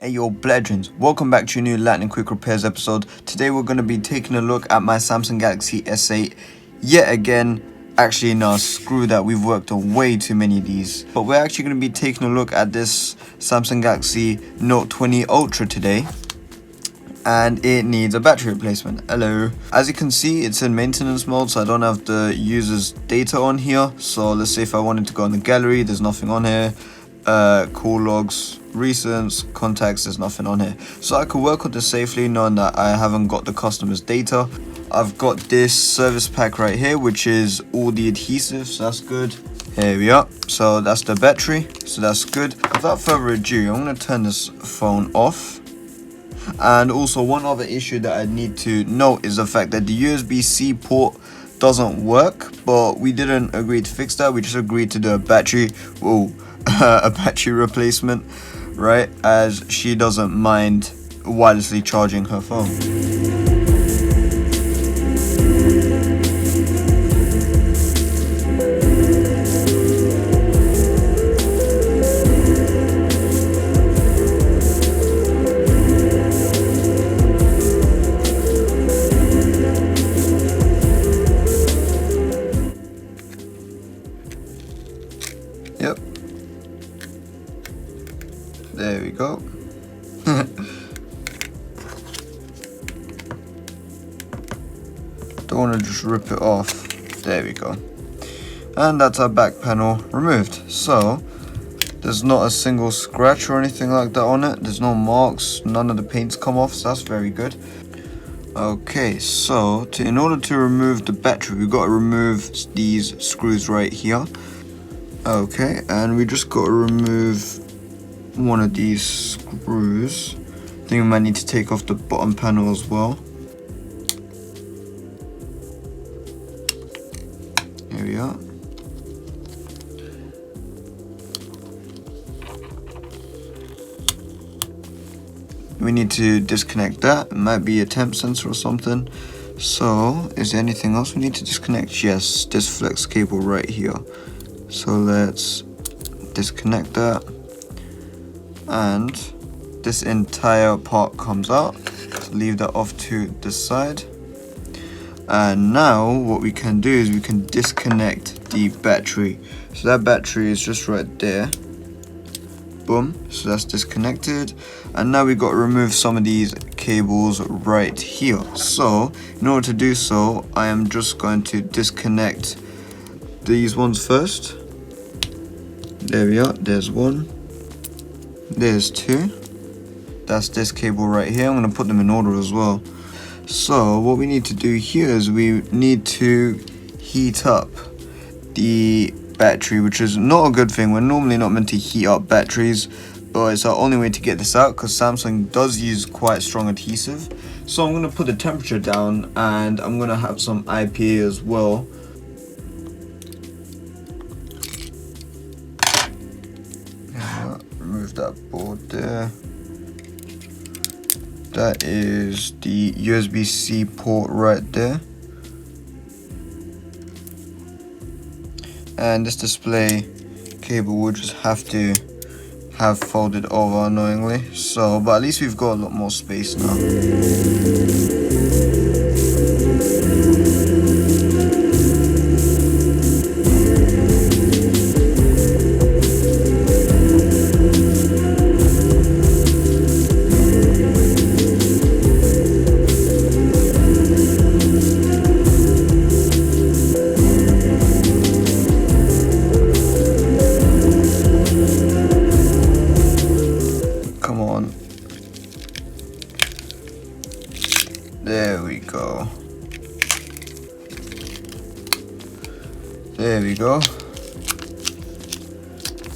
Hey yo bledrins, welcome back to a new lightning quick repairs episode. Today we're going to be taking a look at my Samsung Galaxy S8 yet again. Actually no, screw that, we've worked on way too many of these. But we're actually going to be taking a look at this Samsung Galaxy Note 20 Ultra today. And it needs a battery replacement. Hello. As you can see, it's in maintenance mode, so I don't have the user's data on here. So let's say if I wanted to go in the gallery, there's nothing on here. Call logs, recents, contacts, there's nothing on here. So I could work with this safely knowing that I haven't got the customer's data. I've got this service pack right here, which is all the adhesives, so that's good. Here we are. So that's the battery, so that's good. Without further ado, I'm going to turn this phone off. And also one other issue that I need to note is the fact that the USB-C port doesn't work, but we didn't agree to fix that. We just agreed to do a battery a battery replacement, right, as she doesn't mind wirelessly charging her phone. Yep. There we go. Don't want to just rip it off. There we go. And that's our back panel removed. So there's not a single scratch or anything like that on it. There's no marks. None of the paint's come off, so that's very good. Okay, so in order to remove the battery, we've got to remove these screws right here. Okay, and we just got to remove one of these screws. I think we might need to take off the bottom panel as well. Here we are. We need to disconnect that. It might be a temp sensor or something. So, is there anything else we need to disconnect? Yes, this flex cable right here. So let's disconnect that. And this entire part comes out, so leave that off to the side. And now what we can do is we can disconnect the battery. So that battery is just right there. Boom, so that's disconnected. And now we've got to remove some of these cables right here. So in order to do so, I am just going to disconnect these ones first. There we are, there's one. There's two. That's this cable right here. I'm going to put them in order as well. So what we need to do here is we need to heat up the battery, which is not a good thing. We're normally not meant to heat up batteries, but it's our only way to get this out because Samsung does use quite strong adhesive. So I'm going to put the temperature down and I'm going to have some IPA as well. Remove that board there. That is the USB-C port right there. And this display cable will just have to have folded over annoyingly. So, but at least we've got a lot more space now. There we go. There we go.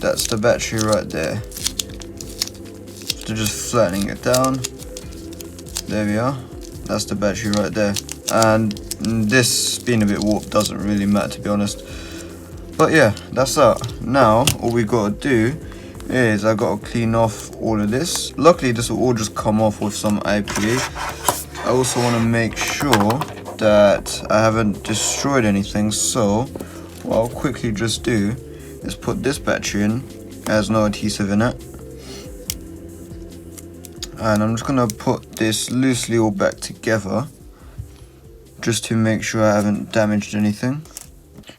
That's the battery right there. So just flattening it down. There we are. That's the battery right there. And this being a bit warped doesn't really matter, to be honest. But yeah, that's that. Now all we gotta do is I gotta clean off all of this. Luckily this will all just come off with some IPA. I also want to make sure that I haven't destroyed anything, so what I'll quickly just do is put this battery in. It has no adhesive in it. And I'm just gonna put this loosely all back together just to make sure I haven't damaged anything.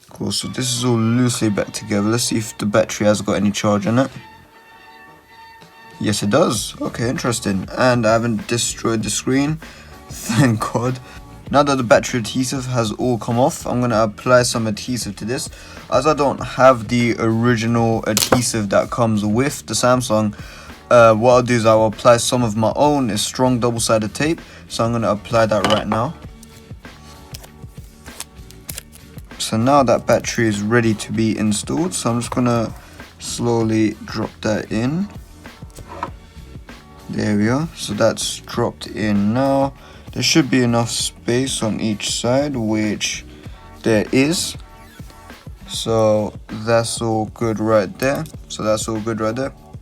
Cool, so this is all loosely back together. Let's see if the battery has got any charge in it. Yes, it does. Okay, interesting. And I haven't destroyed the screen, thank God. Now that the battery adhesive has all come off, I'm gonna apply some adhesive to this. As I don't have the original adhesive that comes with the Samsung, what I'll do is I'll apply some of my own. It's strong double-sided tape, so I'm gonna apply that right now. So now that battery is ready to be installed, so I'm just gonna slowly drop that in. There we are, so that's dropped in now. There should be enough space on each side, which there is. So that's all good right there.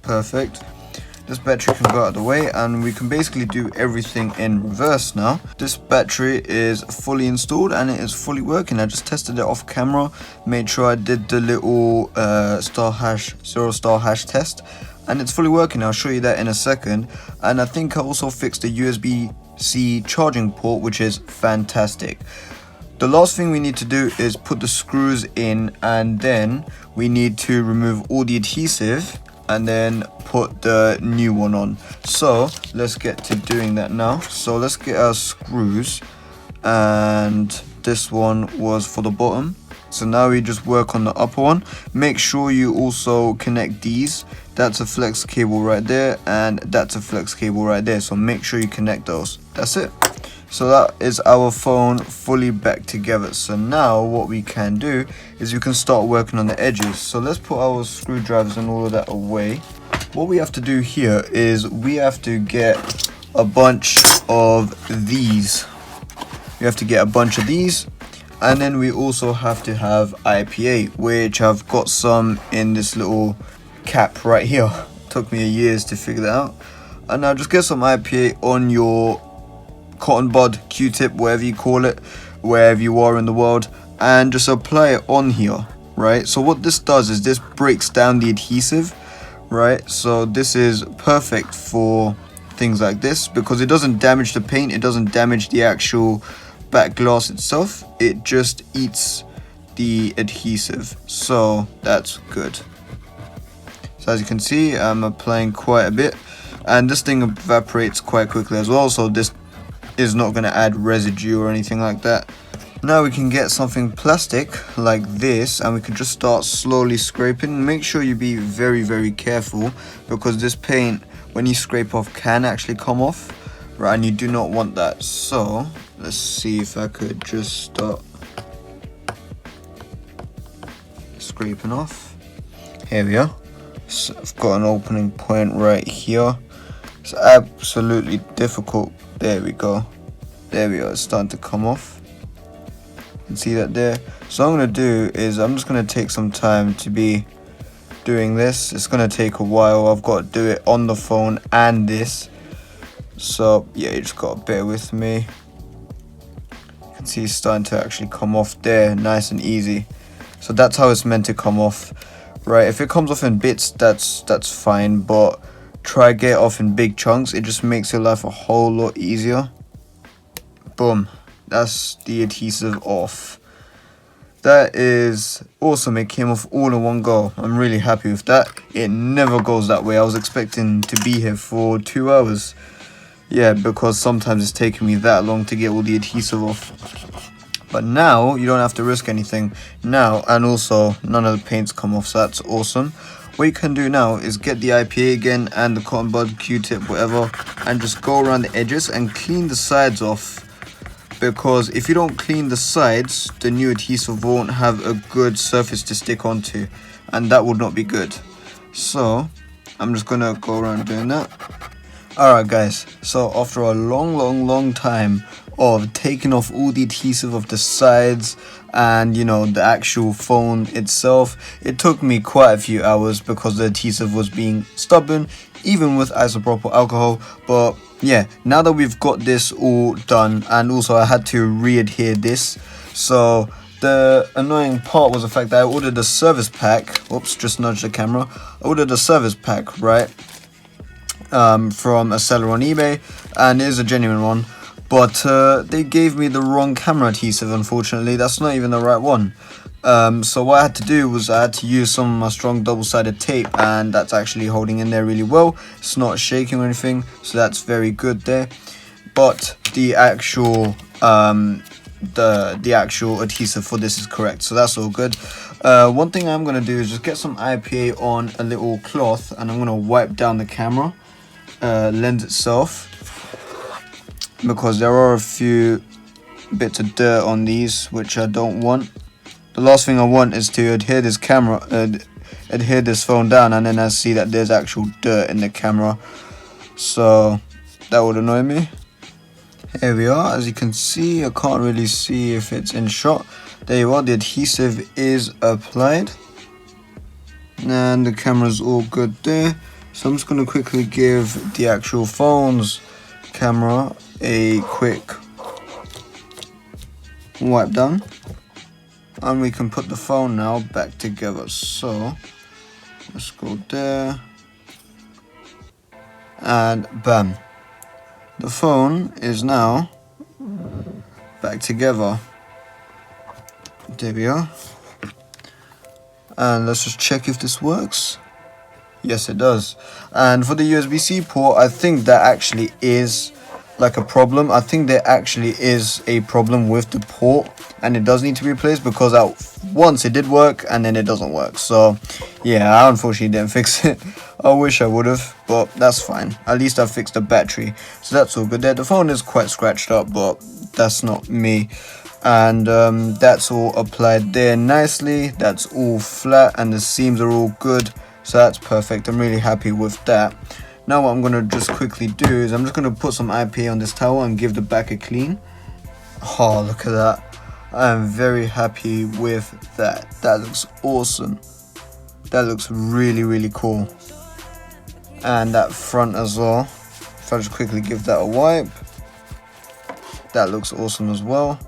Perfect. This battery can go out of the way, and we can basically do everything in reverse now. This battery is fully installed and it is fully working. I just tested it off camera, made sure I did the little zero star hash test, and it's fully working. I'll show you that in a second. And I think I also fixed the USB-C charging port, which is fantastic. The last thing we need to do is put the screws in, and then we need to remove all the adhesive and then put the new one on. So let's get to doing that now. So let's get our screws, and this one was for the bottom. So now we just work on the upper one. Make sure you also connect these. That's a flex cable right there, and that's a flex cable right there. So make sure you connect those. That's it. So that is our phone fully back together. So now what we can do is we can start working on the edges. So let's put our screwdrivers and all of that away. What we have to do here is we have to get a bunch of these. We have to get a bunch of these, and then we also have to have IPA, which I've got some in this little cap right here. Took me years to figure that out. And now just get some IPA on your cotton bud, Q-tip, whatever you call it, wherever you are in the world, and just apply it on here, right? So what this does is this breaks down the adhesive, right? So this is perfect for things like this because it doesn't damage the paint, it doesn't damage the actual back glass itself, it just eats the adhesive. So that's good. So as you can see, I'm applying quite a bit, and this thing evaporates quite quickly as well, so this is not going to add residue or anything like that. Now we can get something plastic like this, and we can just start slowly scraping. Make sure you be very careful, because this paint, when you scrape off, can actually come off, right? And you do not want that. So let's see if I could just start scraping off. Here we are. So I've got an opening point right here. It's absolutely difficult. There we go. There we are. It's starting to come off. You can see that there. So what I'm going to do is I'm just going to take some time to be doing this. It's going to take a while. I've got to do it on the phone and this. So yeah, you just got to bear with me. You can see it's starting to actually come off there. Nice and easy. So that's how it's meant to come off. Right, if it comes off in bits, that's fine, but try get it off in big chunks. It just makes your life a whole lot easier. Boom, that's the adhesive off. That is awesome. It came off all in one go. I'm really happy with that. It never goes that way. I was expecting to be here for 2 hours. Yeah, because sometimes it's taking me that long to get all the adhesive off. But now you don't have to risk anything now, and also none of the paints come off, so that's awesome. What you can do now is get the IPA again and the cotton bud, Q-tip, whatever, and just go around the edges and clean the sides off, because if you don't clean the sides, the new adhesive won't have a good surface to stick onto, and that would not be good. So I'm just gonna go around doing that. Alright guys, so after a long time of taking off all the adhesive of the sides and, you know, the actual phone itself, it took me quite a few hours because the adhesive was being stubborn, even with isopropyl alcohol. But yeah, now that we've got this all done, and also I had to re-adhere this, so the annoying part was the fact that I ordered a service pack. Oops, just nudged the camera. I ordered a service pack, right? from a seller on eBay, and it is a genuine one, but they gave me the wrong camera adhesive. Unfortunately, that's not even the right one. So what I had to do was I had to use some of my strong double-sided tape, and that's actually holding in there really well. It's not shaking or anything, so that's very good there. But the actual the actual adhesive for this is correct, so that's all good. One thing I'm gonna do is just get some IPA on a little cloth, and I'm gonna wipe down the camera lens itself, because there are a few bits of dirt on these which I don't want. The last thing I want is to adhere this phone down, and then I see that there's actual dirt in the camera, so that would annoy me. Here we are. As you can see, I can't really see if it's in shot. There you are, the adhesive is applied, and the camera's all good there. So I'm just going to quickly give the actual phone's camera a quick wipe down, and we can put the phone now back together. So let's go there, and bam, the phone is now back together. There we are. And let's just check if this works. Yes, it does. And for the USB-C port, I think that actually is like a problem. I think there actually is a problem with the port, and it does need to be replaced, because once it did work and then it doesn't work. So yeah, I unfortunately didn't fix it. I wish I would have, but that's fine. At least I fixed the battery, so that's all good there. The phone is quite scratched up, but that's not me. And that's all applied there nicely. That's all flat, and the seams are all good, so that's perfect. I'm really happy with that. Now what I'm going to just quickly do is I'm just going to put some IPA on this towel and give the back a clean. Oh, look at that. I am very happy with that. That looks awesome. That looks really, really cool. And that front as well. If I just quickly give that a wipe, that looks awesome as well.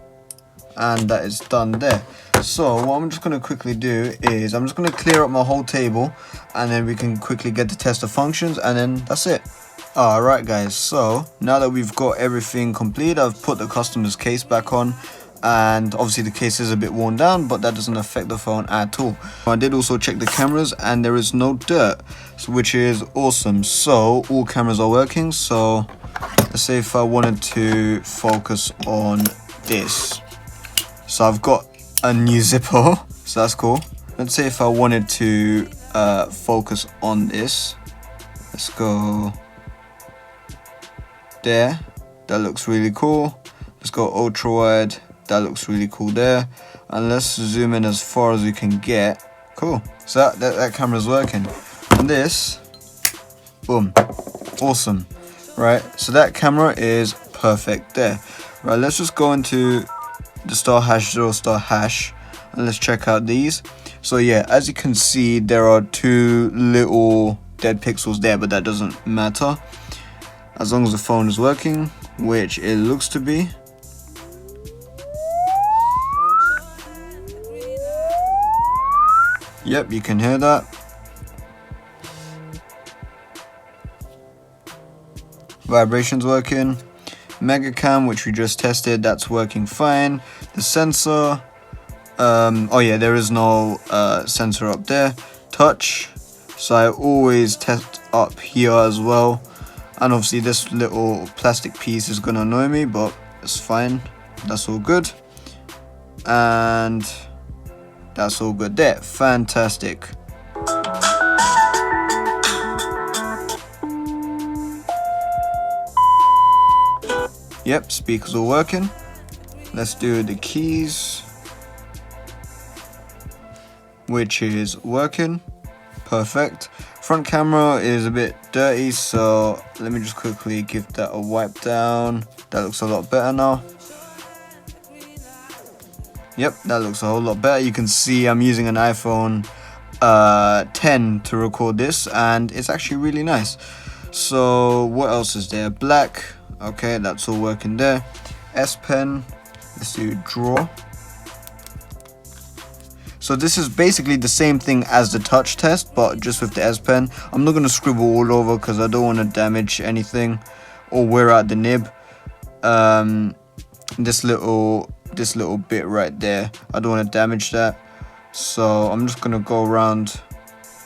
And that is done there. So what I'm just going to quickly do is I'm just going to clear up my whole table, and then we can quickly get to test the functions, and then that's it. Alright guys, so now that we've got everything complete, I've put the customer's case back on, and obviously the case is a bit worn down, but that doesn't affect the phone at all. I did also check the cameras, and there is no dirt, which is awesome. So all cameras are working. So let's say if I wanted to focus on this, so I've got a new zipper, so that's cool. Let's say if I wanted to focus on this, let's go there. That looks really cool. Let's go ultra wide. That looks really cool there. And let's zoom in as far as we can get. Cool. So that camera's working. And this, boom, awesome. Right, so that camera is perfect there. Right, let's just go into the star hash 0 star hash, and let's check out these. So yeah, as you can see, there are 2 little dead pixels there, but that doesn't matter as long as the phone is working, which it looks to be. Yep, you can hear that. Vibrations working. Mega cam, which we just tested, that's working fine. The sensor, oh yeah, there is no sensor up there. Touch, so I always test up here as well. And obviously this little plastic piece is gonna annoy me, but it's fine. That's all good. And that's all good there. Fantastic. Yep, speakers are working. Let's do the keys, which is working. Perfect. Front camera is a bit dirty, so let me just quickly give that a wipe down. That looks a lot better now. Yep, that looks a whole lot better. You can see I'm using an iPhone 10 to record this, and it's actually really nice. So what else is there? Black. Okay, that's all working there. S Pen. Let's do draw. So this is basically the same thing as the touch test, but just with the S Pen. I'm not going to scribble all over because I don't want to damage anything or wear out the nib. This little bit right there, I don't want to damage that. So I'm just going to go around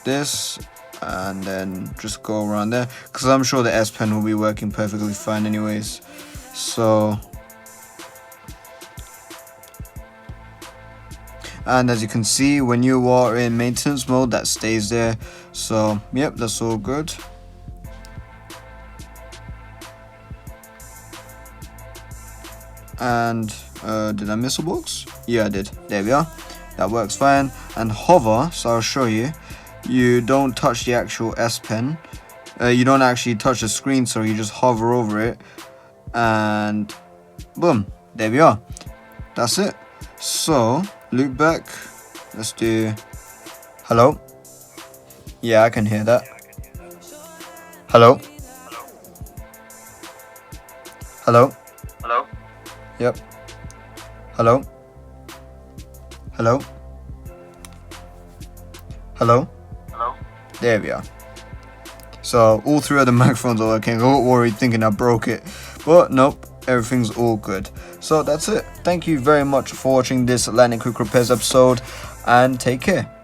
this and then just go around there, because I'm sure the S Pen will be working perfectly fine anyways. So, and as you can see, when you are in maintenance mode, that stays there. So yep, that's all good. And did I miss a box? Yeah, I did. There we are. That works fine. And hover, so I'll show you. You don't touch the actual S Pen. You don't actually touch the screen, so you just hover over it, and boom, there we are. That's it. So loop back. Let's do hello. Yeah, I can hear that. Hello. Hello. Hello? Yep. Hello. Hello. Hello. Hello? There we are. So all three of the microphones are working. I got worried thinking I broke it, but nope, everything's all good. So that's it. Thank you very much for watching this Lightning Quick Repairs episode, and take care.